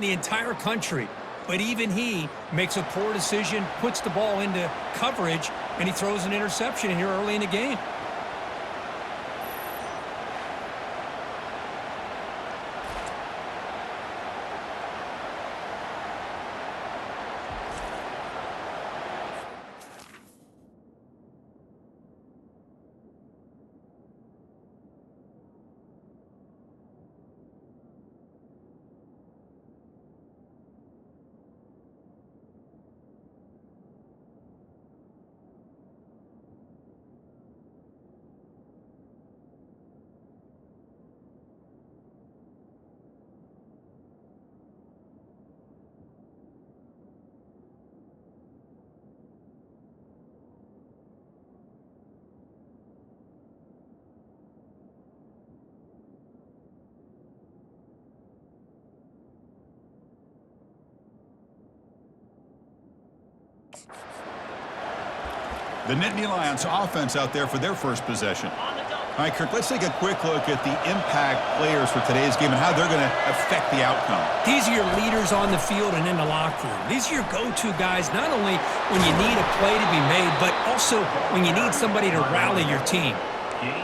the entire country. But even he makes a poor decision, puts the ball into coverage, and he throws an interception here early in the game. The Nittany Lions offense out there for their first possession. All right, Kirk, let's take a quick look at the impact players for today's game and how they're going to affect the outcome. These are your leaders on the field and in the locker room. These are your go-to guys, not only when you need a play to be made, but also when you need somebody to rally your team.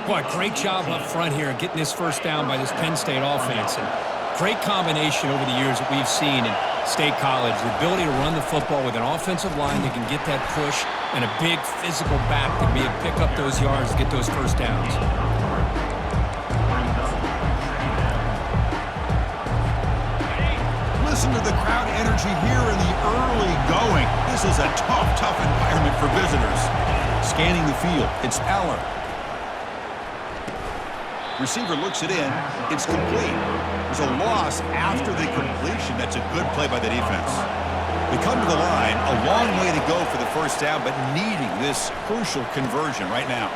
Boy, great job up front here getting this first down by this Penn State offense. And great combination over the years that we've seen in State College. The ability to run the football with an offensive line that can get that push and a big physical back to be able to pick up those yards to get those first downs. Listen to the crowd energy here in the early going. This is a tough environment for visitors. Scanning the field, it's Aller. Receiver looks it in. It's complete. There's a loss after the completion. That's a good play by the defense. They come to the line, a long way to go for the first down, but needing this crucial conversion right now.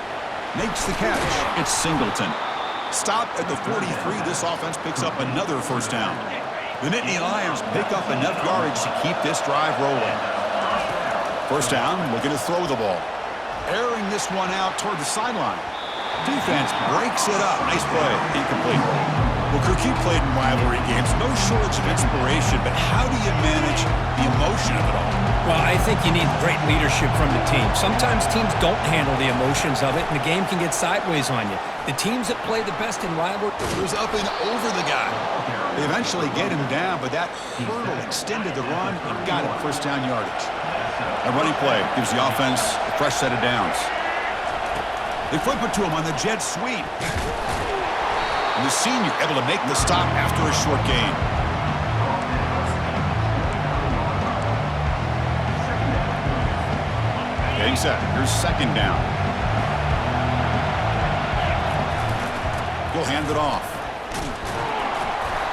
Makes the catch. It's Singleton. Stop at the 43. This offense picks up another first down. The Nittany Lions pick up enough yardage to keep this drive rolling. First down, looking to throw the ball. Airing this one out toward the sideline. Defense breaks it up. Nice play. Incomplete. Well, Kirk, you played in rivalry games. No shortage of inspiration, but how do you manage the emotion of it all? Well, I think you need great leadership from the team. Sometimes teams don't handle the emotions of it, and the game can get sideways on you. The teams that play the best in rivalry was up and over the guy. They eventually get him down, but that hurdle extended the run and got him first down yardage. A running play gives the offense a fresh set of downs. They flip it to him on the jet sweep. And the senior able to make the stop after a short gain. Getting set. Here's second down. He'll hand it off.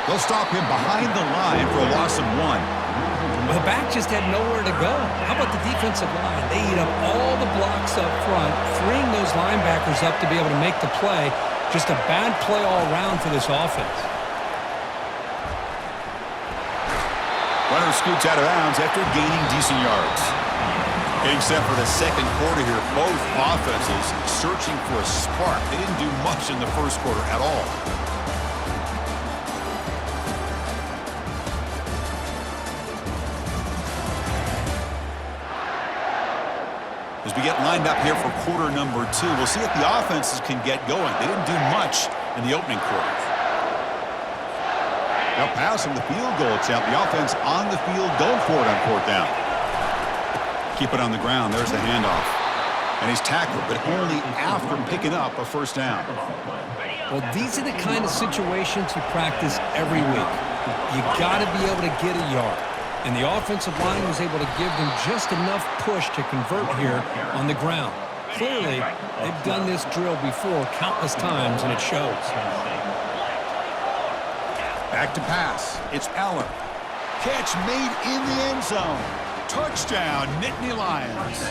They'll stop him behind the line for a loss of 1. The back just had nowhere to go. How about the defensive line? They eat up all the blocks up front, freeing those linebackers up to be able to make the play. Just a bad play all around for this offense. Runner scoots out of bounds after gaining decent yards. Getting set for the second quarter here. Both offenses searching for a spark. They didn't do much in the first quarter at all. As we get lined up here for quarter number 2, we'll see if the offenses can get going. They didn't do much in the opening quarter. Now passing the field goal attempt. The offense on the field going for it on fourth down. Keep it on the ground. There's the handoff. And he's tackled, but only after picking up a first down. Well, these are the kind of situations you practice every week. You got to be able to get a yard. And the offensive line was able to give them just enough push to convert here on the ground. Clearly, they've done this drill before countless times, and it shows. Back to pass. It's Aller. Catch made in the end zone. Touchdown, Nittany Lions.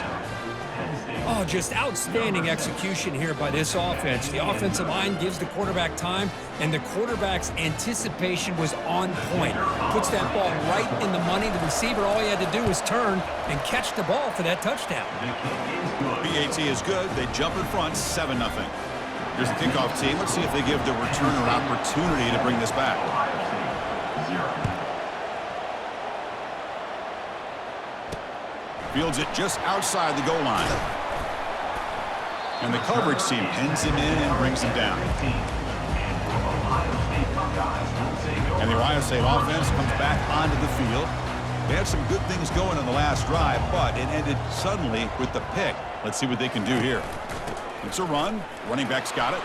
Oh, just outstanding execution here by this offense. The offensive line gives the quarterback time, and the quarterback's anticipation was on point. Puts that ball right in the money. The receiver, all he had to do was turn and catch the ball for that touchdown. PAT is good. They jump in front, 7-0. Here's the kickoff team. Let's see if they give the returner opportunity to bring this back. Fields it just outside the goal line. And the coverage team pins him in and brings him down. And the Ohio State offense comes back onto the field. They had some good things going on the last drive, but it ended suddenly with the pick. Let's see what they can do here. It's a run. Running back's got it.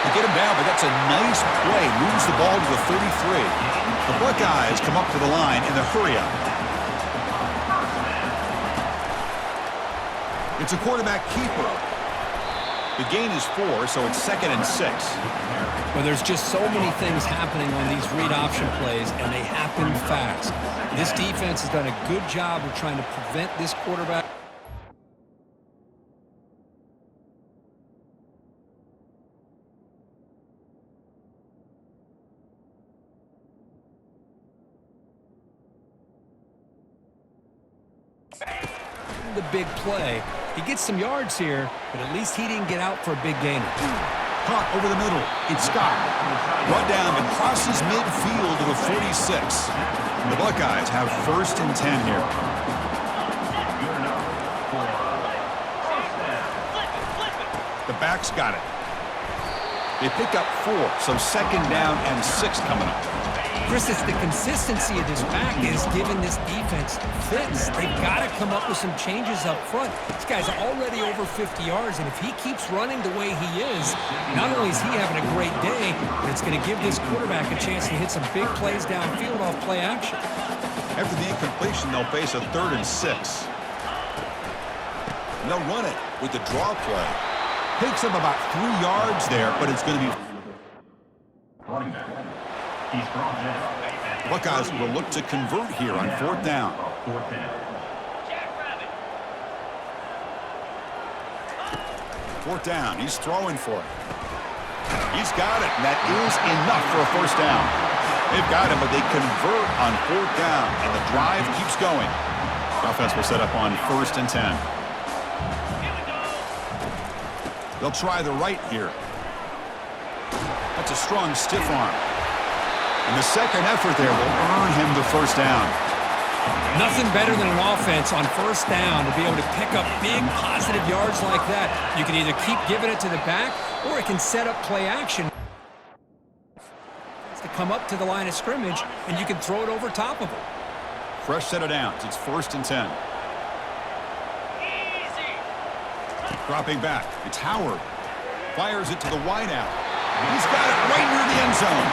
They get him down, but that's a nice play. Moves the ball to the 33. The Buckeyes come up to the line in the hurry-up. It's a quarterback keeper. The gain is 4, so it's 2nd and 6. Well, there's just so many things happening on these read option plays, and they happen fast. This defense has done a good job of trying to prevent this quarterback. The big play. He gets some yards here, but at least he didn't get out for a big gainer. Caught over the middle. It's Scott. Brought down and crosses midfield to the 46. The Buckeyes have 1st and 10 here. The back's got it. They pick up 4, so 2nd down and 6 coming up. Chris, it's the consistency of this back is giving this defense fits. They've got to come up with some changes up front. This guy's already over 50 yards, and if he keeps running the way he is, not only is he having a great day, but it's going to give this quarterback a chance to hit some big plays downfield off play action. After the incompletion, they'll face a 3rd and 6. And they'll run it with the draw play. Takes them about 3 yards there, but it's going to be... running back. Buckeyes will look to convert here on 4th down. 4th down. He's throwing for it. He's got it, and that is enough for a 1st down. They've got him, but they convert on 4th down, and the drive keeps going. The offense will set up on 1st and 10. They'll try the right here. That's a strong stiff arm. And the second effort there will earn him the 1st down. Nothing better than an offense on 1st down to be able to pick up big positive yards like that. You can either keep giving it to the back, or it can set up play action to come up to the line of scrimmage, and you can throw it over top of it. Fresh set of downs. It's 1st and 10. Dropping back. It's Howard. Fires it to the wideout. He's got it right near the end zone.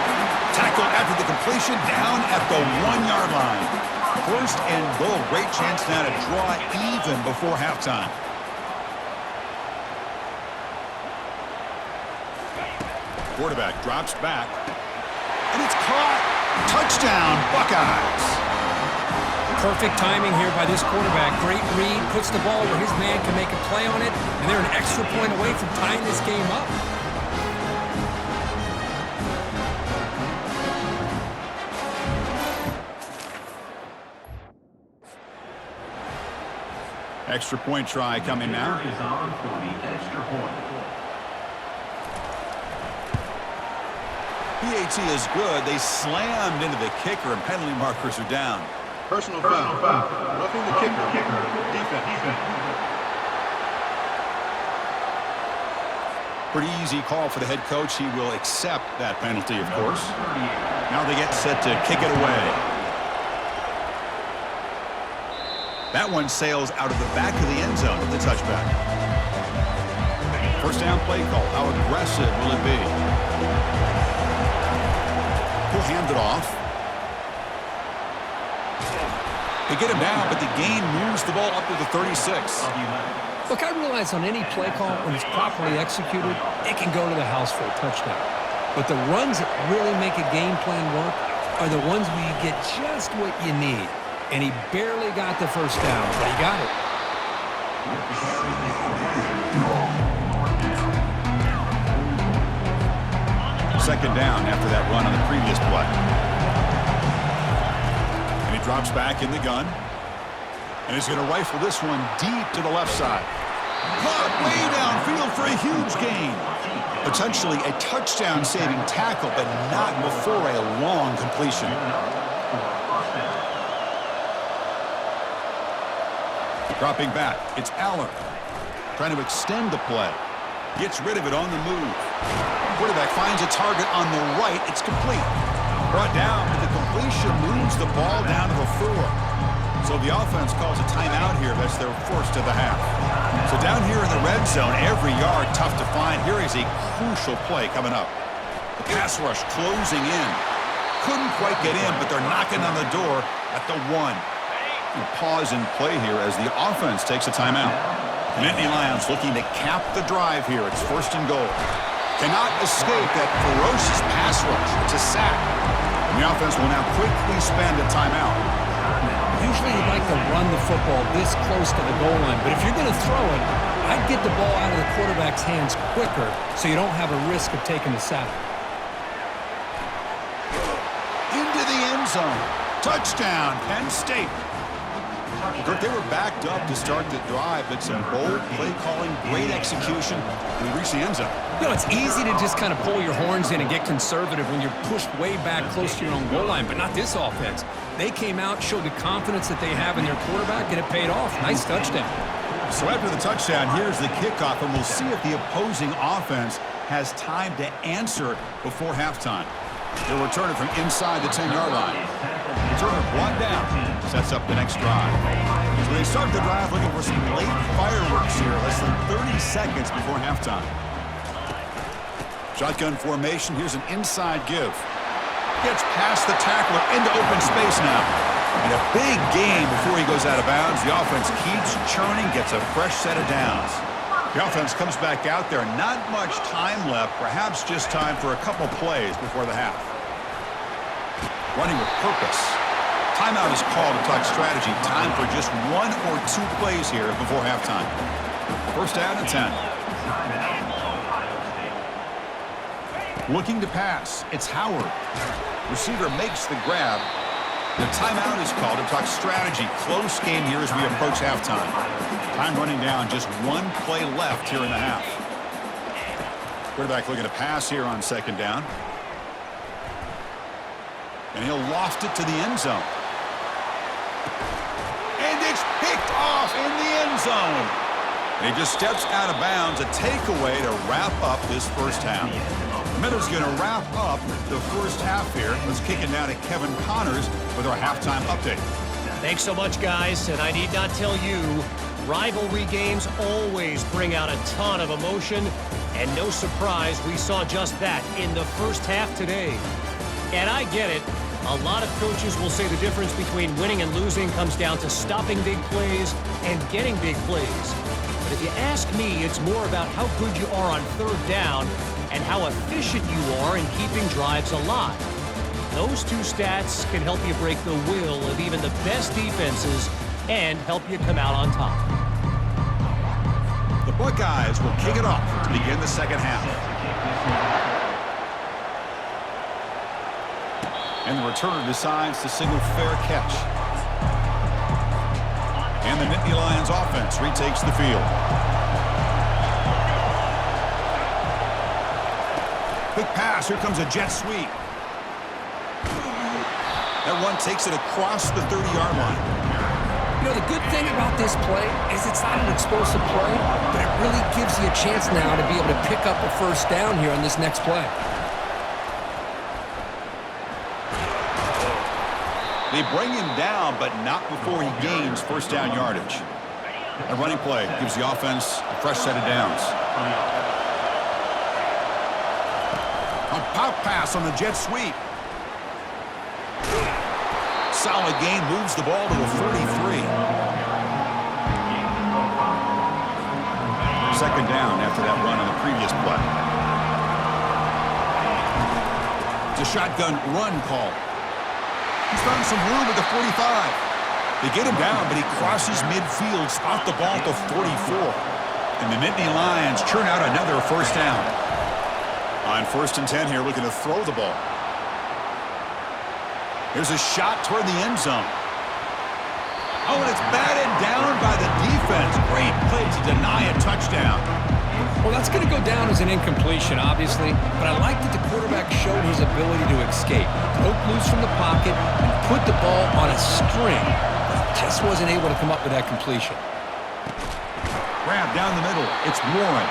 Tackle after the completion, down at the 1-yard line. 1st and goal. Great chance now to draw even before halftime. Quarterback drops back. And it's caught. Touchdown, Buckeyes. Perfect timing here by this quarterback. Great read, puts the ball where his man can make a play on it, and they're an extra point away from tying this game up. Extra point try coming now. PAT is good. They slammed into the kicker, and penalty markers are down. Personal foul. Roughing the kicker. Defense. Pretty easy call for the head coach. He will accept that penalty, of course. Now they get set to kick it away. That one sails out of the back of the end zone with the touchback. 1st down play call. How aggressive will it be? He'll hand it off. They get him down, but the gain moves the ball up to the 36. Look, I realize on any play call, when it's properly executed, it can go to the house for a touchdown. But the runs that really make a game plan work are the ones where you get just what you need. And he barely got the 1st down, but he got it. Second down after that run on the previous play. And he drops back in the gun. And he's going to rifle this one deep to the left side. Caught way downfield for a huge gain. Potentially a touchdown-saving tackle, but not before a long completion. Dropping back, it's Aller. Trying to extend the play. Gets rid of it on the move. Quarterback finds a target on the right. It's complete. Brought down, but the completion moves the ball down to the 4. So the offense calls a timeout here. That's their first of the half. So down here in the red zone, every yard tough to find. Here is a crucial play coming up. The pass rush closing in. Couldn't quite get in, but they're knocking on the door at the 1. Pause and play here as the offense takes a timeout. Nittany Lions looking to cap the drive here. It's first and goal. Cannot escape that ferocious pass rush. It's a sack. And the offense will now quickly spend a timeout. Usually you'd like to run the football this close to the goal line, but if you're going to throw it, I'd get the ball out of the quarterback's hands quicker so you don't have a risk of taking the sack. Into the end zone. Touchdown, Penn State. Kirk, they were backed up to start the drive, but some bold play calling, great execution, and we reached the end zone. You know, it's easy to just kind of pull your horns in and get conservative when you're pushed way back close to your own goal line, but not this offense. They came out, showed the confidence that they have in their quarterback, and it paid off. Nice touchdown. So after the touchdown, here's the kickoff, and we'll see if the opposing offense has time to answer before halftime. They'll return it from inside the 10-yard line. Returner brought down, sets up the next drive. So they start the drive looking for some late fireworks here, less than 30 seconds before halftime. Shotgun formation, here's an inside give. Gets past the tackler into open space now. And a big gain before he goes out of bounds. The offense keeps churning, gets a fresh set of downs. The offense comes back out there. Not much time left, perhaps just time for a couple plays before the half. Running with purpose. Timeout is called to talk strategy. Time for just 1 or 2 plays here before halftime. First down and 10. Looking to pass. It's Howard. Receiver makes the grab. The timeout is called to talk strategy. Close game here as we approach halftime. Time running down. Just 1 play left here in the half. Quarterback looking to pass here on second down. And he'll loft it to the end zone. And it's picked off in the end zone. And he just steps out of bounds. A takeaway to wrap up this first half. Miller's going to wrap up the first half here. Let's kick it now to Kevin Connors with our halftime update. Thanks so much, guys. And I need not tell you, rivalry games always bring out a ton of emotion. And no surprise, we saw just that in the first half today. And I get it. A lot of coaches will say the difference between winning and losing comes down to stopping big plays and getting big plays. But if you ask me, it's more about how good you are on third down and how efficient you are in keeping drives alive. Those 2 stats can help you break the will of even the best defenses and help you come out on top. The Buckeyes will kick it off to begin the second half. And the returner decides to signal fair catch. And the Nittany Lions offense retakes the field. Quick pass. Here comes a jet sweep. That one takes it across the 30-yard line. You know, the good thing about this play is it's not an explosive play, but it really gives you a chance now to be able to pick up a first down here on this next play. They bring him down, but not before he gains first down yardage. A running play gives the offense a fresh set of downs. A pop pass on the jet sweep. Solid gain, moves the ball to the 43. Second down after that run on the previous play. It's a shotgun run call. He's found some room at the 45. They get him down, but he crosses midfield, spot the ball at the 44. And the Nittany Lions churn out another first down. On first and 10 here, looking to throw the ball. There's a shot toward the end zone. Oh, and it's batted down by the defense. Great play to deny a touchdown. Well, that's going to go down as an incompletion, obviously, but I like that the quarterback showed his ability to escape, broke loose from the pocket, and put the ball on a string, but he just wasn't able to come up with that completion. grab down the middle. It's Warren.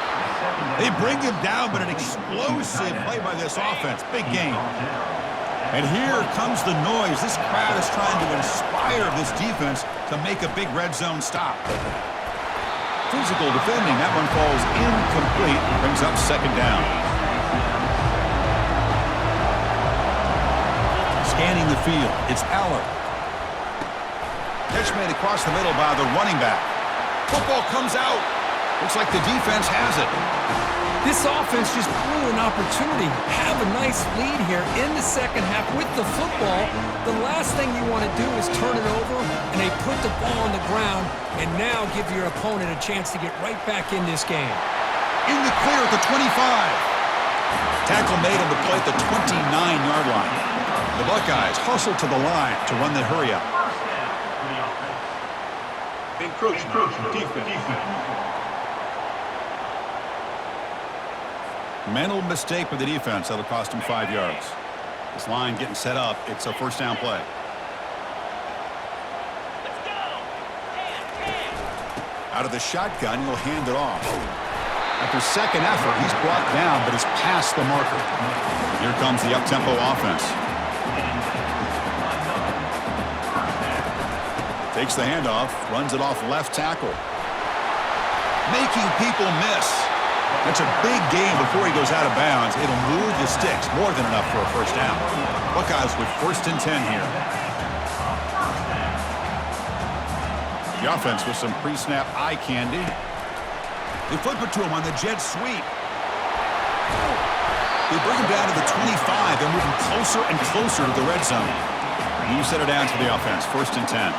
They bring him down, but an explosive play by this offense. Big game. And here comes the noise. This crowd is trying to inspire this defense to make a big red zone stop. Physical defending. That one falls incomplete. Brings up second down. Scanning the field. It's Aller. Catch made across the middle by the running back. Football comes out. Looks like the defense has it. This offense just blew an opportunity. Have a nice lead here in the second half with the football. The last thing you want to do is turn it over, and they put the ball on the ground and now give your opponent a chance to get right back in this game. In the clear at the 25. Tackle made on the play at the 29-yard line. The Buckeyes hustle to the line to run the hurry up. Encroachment, defense. Mental mistake by the defense. That'll cost him 5 yards. This line getting set up. It's a first down play. Out of the shotgun, he'll hand it off. After second effort, he's brought down, but he's past the marker. Here comes the up-tempo offense. Takes the handoff, runs it off left tackle. Making people miss. That's a big gain before he goes out of bounds. It'll move the sticks. More than enough for a first down. Buckeyes with 1st and 10 here. The offense with some pre-snap eye candy. They flip it to him on the jet sweep. They bring him down to the 25. They're moving closer and closer to the red zone. You set it down for the offense. 1st and 10.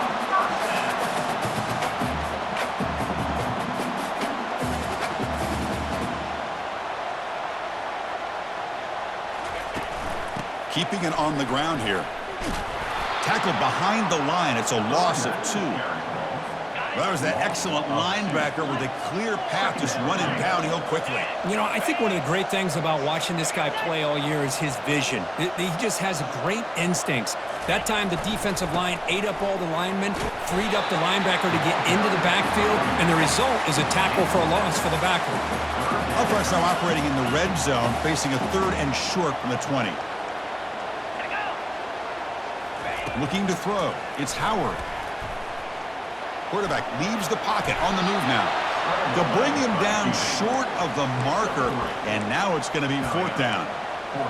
Keeping it on the ground here. Tackled behind the line. It's a loss of 2. Well, that was that excellent linebacker with a clear path just running downhill quickly. You know, I think one of the great things about watching this guy play all year is his vision. He just has great instincts. That time, the defensive line ate up all the linemen, freed up the linebacker to get into the backfield, and the result is a tackle for a loss for the backer. Offense now operating in the red zone, facing a 3rd and short from the 20. Looking to throw. It's Howard. Quarterback leaves the pocket on the move now. They'll bring him down short of the marker, and now it's going to be 4th down.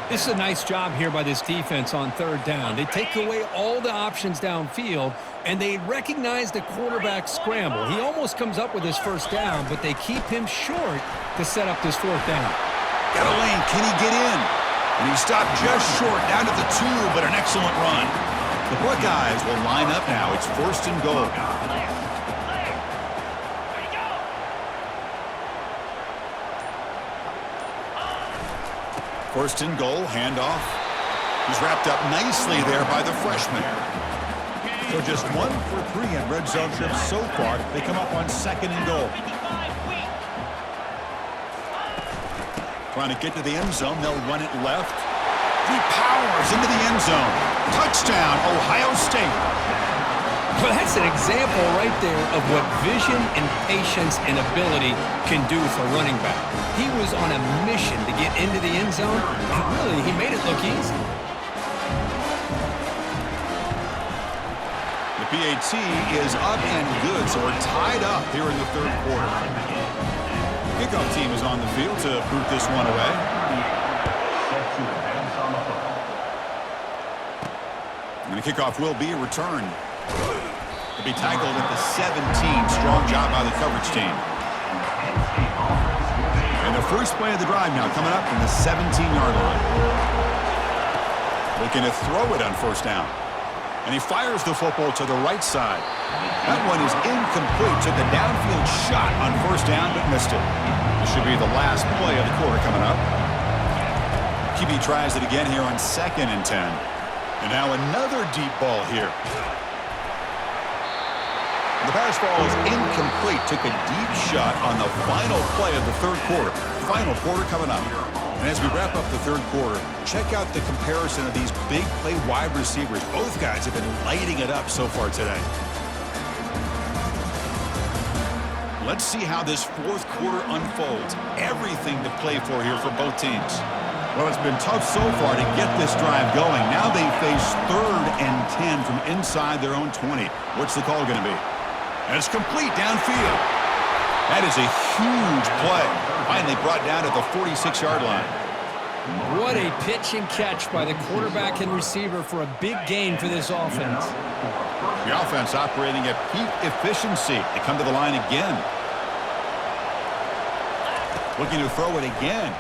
This is a nice job here by this defense on 3rd down. They take away all the options downfield, and they recognize the quarterback scramble. He almost comes up with his 1st down, but they keep him short to set up this 4th down. Got a lane. Can he get in? And he stopped just short, down to the 2, but an excellent run. The Buckeyes will line up now. It's 1st and goal. First and goal, handoff. He's wrapped up nicely there by the freshman. So just 1 for 3 in red zone trips so far. They come up on 2nd and goal. Trying to get to the end zone. They'll run it left. He powers into the end zone. Touchdown, Ohio State. Well, that's an example right there of what vision and patience and ability can do for a running back. He was on a mission to get into the end zone, and really, he made it look easy. The PAT is up and good, so we're tied up here in the 3rd quarter. Kickoff team is on the field to boot this one away. And the kickoff will be returned. To be tackled at the 17. Strong job by the coverage team. And the first play of the drive now coming up from the 17-yard line. Looking to throw it on 1st down. And he fires the football to the right side. That one is incomplete. Took a downfield shot on 1st down, but missed it. This should be the last play of the quarter coming up. QB tries it again here on 2nd and 10. And now another deep ball here. The pass ball is incomplete. Took a deep shot on the final play of the 3rd quarter. Final quarter coming up. And as we wrap up the 3rd quarter, check out the comparison of these big play wide receivers. Both guys have been lighting it up so far today. Let's see how this fourth quarter unfolds. Everything to play for here for both teams. Well, it's been tough so far to get this drive going. Now they face 3rd and 10 from inside their own 20. What's the call going to be? And it's complete downfield. That is a huge play. Finally brought down at the 46-yard line. What a pitch and catch by the quarterback and receiver for a big gain for this offense. The offense operating at peak efficiency. They come to the line again. Looking to throw it again.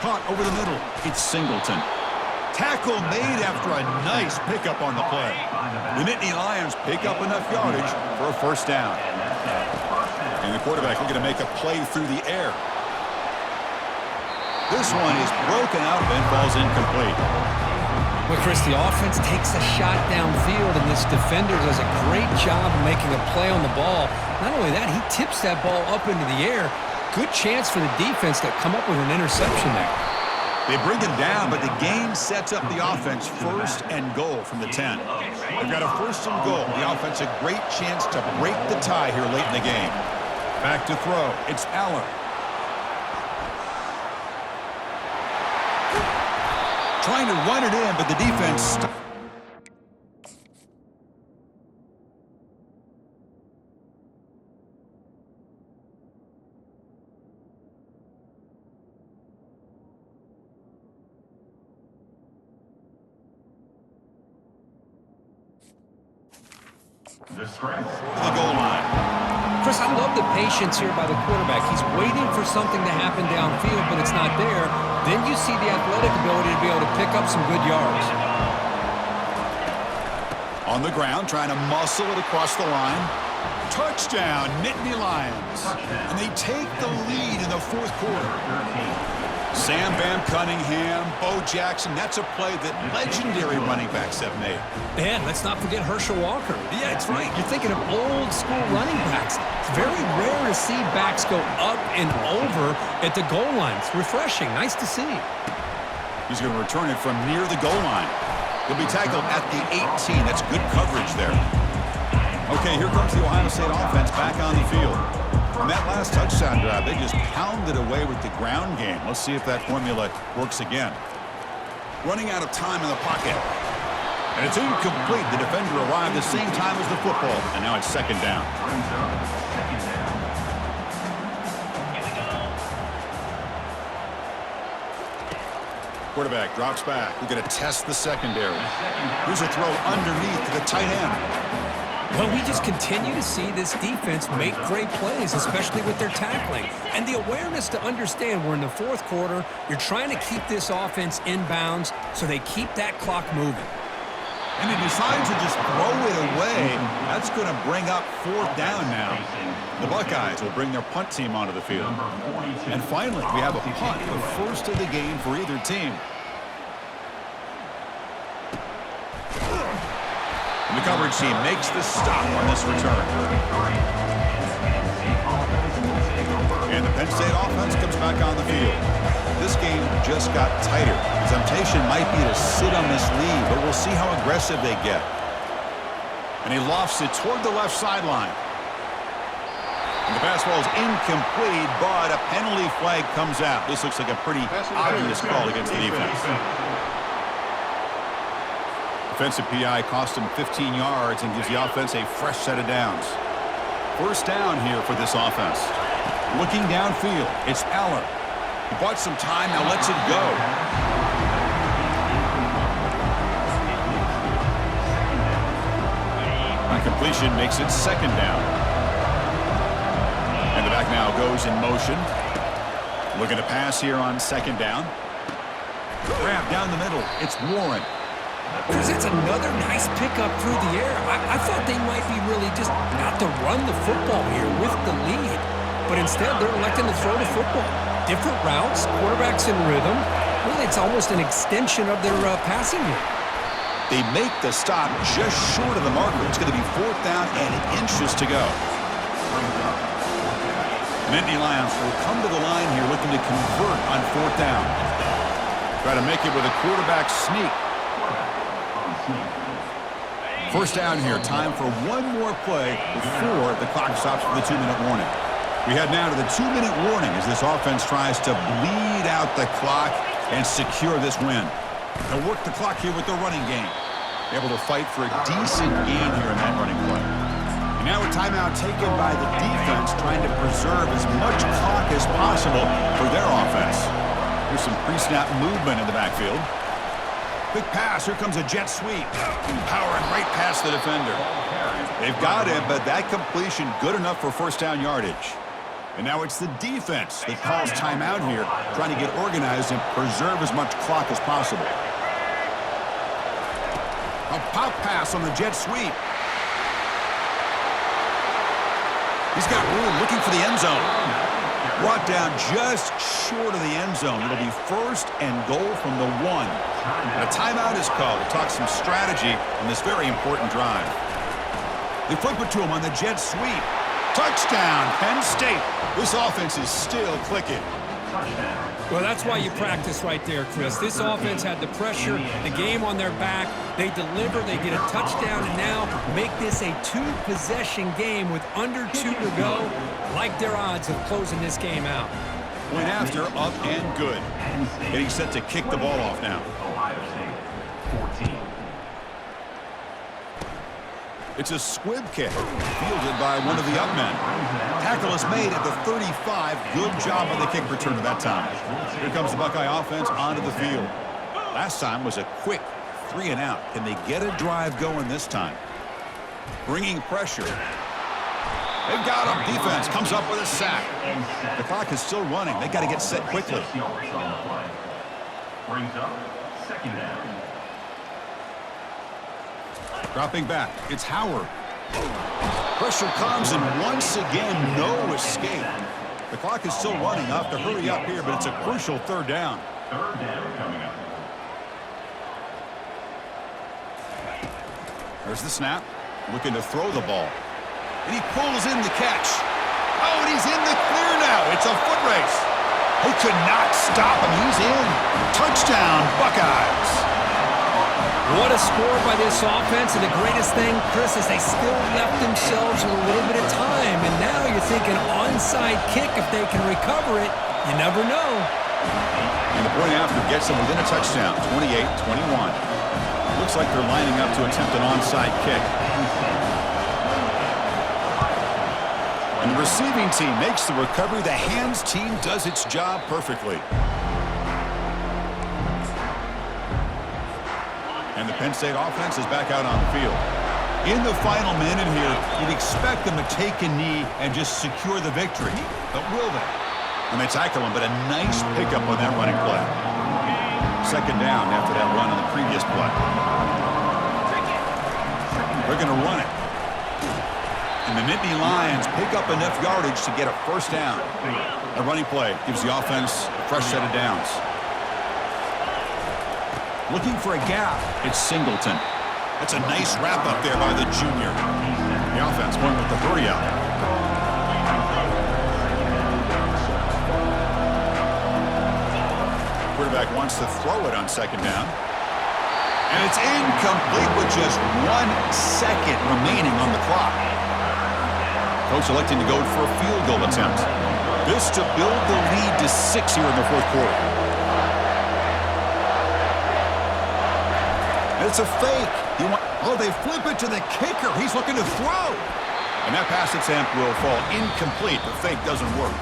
Caught over the middle. It's Singleton. Tackle made after a nice pickup on the play. The Nittany Lions pick up enough yardage for a first down. And the quarterback looking to make a play through the air. This one is broken out and falls incomplete. Well, Chris, the offense takes a shot downfield, and this defender does a great job of making a play on the ball. Not only that, he tips that ball up into the air. Good chance for the defense to come up with an interception there. They bring him down, but the game sets up the offense 1st and goal from the 10. They've got a 1st and goal. The offense a great chance to break the tie here late in the game. Back to throw. It's Allen. Trying to run it in, but the defense... the goal line. Chris, I love the patience here by the quarterback. He's waiting for something to happen downfield, but it's not there. Then you see the athletic ability to be able to pick up some good yards. On the ground, trying to muscle it across the line. Touchdown, Nittany Lions. And they take the lead in the 4th quarter. Sam Bam Cunningham, Bo Jackson, that's a play that legendary running backs have made. And let's not forget Herschel Walker. Yeah, it's right. You're thinking of old school running backs. It's very rare to see backs go up and over at the goal line. It's refreshing. Nice to see. He's going to return it from near the goal line. He'll be tackled at the 18. That's good coverage there. Okay, here comes the Ohio State offense back on the field. On that last touchdown drive, they just pounded away with the ground game. Let's see if that formula works again. Running out of time in the pocket. And it's incomplete. The defender arrived the same time as the football. And now it's 2nd down. Quarterback drops back. We're going to test the secondary. Here's a throw underneath to the tight end. Well, we just continue to see this defense make great plays, especially with their tackling. And the awareness to understand we're in the 4th quarter, you're trying to keep this offense in bounds so they keep that clock moving. And he decides to just throw it away. That's going to bring up 4th down now. The Buckeyes will bring their punt team onto the field. And finally, we have a punt, the first of the game for either team. And the coverage team makes the stop on this return. And the Penn State offense comes back on the field. This game just got tighter. The temptation might be to sit on this lead, but we'll see how aggressive they get. And he lofts it toward the left sideline. And the pass ball is incomplete, but a penalty flag comes out. This looks like a pretty obvious call against the defense. Defensive PI cost him 15 yards and gives the offense a fresh set of downs. First down here for this offense. Looking downfield, it's Allen. He bought some time, now lets it go. Incompletion makes it 2nd down. And the back now goes in motion. Looking to pass here on 2nd down. Grab down the middle, it's Warren. Because it's another nice pickup through the air. I thought they might be really just not to run the football here with the lead. But instead, they're electing to throw the football. Different routes, quarterbacks in rhythm. Really, it's almost an extension of their passing game. They make the stop just short of the marker. It's going to be 4th down and inches to go. Nittany Lions will come to the line here looking to convert on 4th down. Try to make it with a quarterback sneak. First down here. Time for one more play before the clock stops for the 2-minute warning. We head now to the 2-minute warning as this offense tries to bleed out the clock and secure this win. They'll work the clock here with the running game. Able to fight for a decent gain here in that running play. And now a timeout taken by the defense trying to preserve as much clock as possible for their offense. Here's some pre-snap movement in the backfield. Quick pass. Here comes a jet sweep. Powering right past the defender. They've got him, but that completion good enough for first down yardage. And now it's the defense that calls timeout here, trying to get organized and preserve as much clock as possible. A pop pass on the jet sweep. He's got room looking for the end zone. Brought down just short of the end zone. It'll be first and goal from the 1. And a timeout is called to talk some strategy on this very important drive. They flip it to him on the jet sweep. Touchdown, Penn State. This offense is still clicking. Well, that's why you practice right there, Chris. This offense had the pressure, the game on their back. They deliver, they get a touchdown, and now make this a 2-possession game with under 2 to go. Like their odds of closing this game out. Point after, up and good. Getting set to kick the ball off now. It's a squib kick, fielded by one of the up men. Tackle is made at the 35. Good job on the kick return at that time. Here comes the Buckeye offense onto the field. Last time was a quick 3 and out. Can they get a drive going this time? Bringing pressure. They've got him. Defense comes up with a sack. The clock is still running. They got to get set quickly. Brings up second down. Dropping back, it's Howard. Pressure comes, and once again, no escape. The clock is still running. I'll have to hurry up here, but it's a crucial third down. Third down coming up. There's the snap. Looking to throw the ball. And he pulls in the catch. Oh, and he's in the clear now. It's a foot race. They could not stop him. He's in. Touchdown, Buckeyes. What a score by this offense, and the greatest thing, Chris, is they still left themselves with a little bit of time, and now you're thinking onside kick if they can recover it. You never know. And the point after gets them within a touchdown, 28-21. Looks like they're lining up to attempt an onside kick. And the receiving team makes the recovery. The hands team does its job perfectly. And the Penn State offense is back out on the field. In the final minute here, you'd expect them to take a knee and just secure the victory. But will they? And they tackle him, but a nice pickup on that running play. Second down after that run on the previous play. They're going to run it. And the Nittany Lions pick up enough yardage to get a first down. A running play gives the offense a fresh set of downs. Looking for a gap, it's Singleton. That's a nice wrap up there by the junior. The offense going with the hurry up. Quarterback wants to throw it on second down. And it's incomplete with just 1 second remaining on the clock. Coach electing to go for a field goal attempt. This to build the lead to 6 here in the fourth quarter. It's a fake. They flip it to the kicker. He's looking to throw. And that pass attempt will fall incomplete. The fake doesn't work.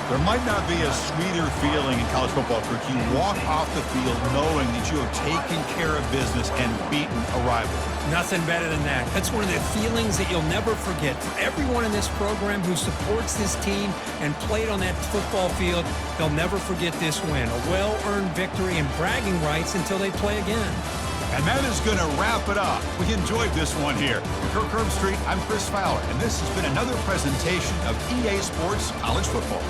There might not be a sweeter feeling in college football, Kirk. You walk off the field knowing that you have taken care of business and beaten a rival. Nothing better than that. That's one of the feelings that you'll never forget. For everyone in this program who supports this team and played on that football field, they'll never forget this win. A well-earned victory and bragging rights until they play again. And that is going to wrap it up. We enjoyed this one here. For Kirk Herbstreit, I'm Chris Fowler, and this has been another presentation of EA Sports College Football.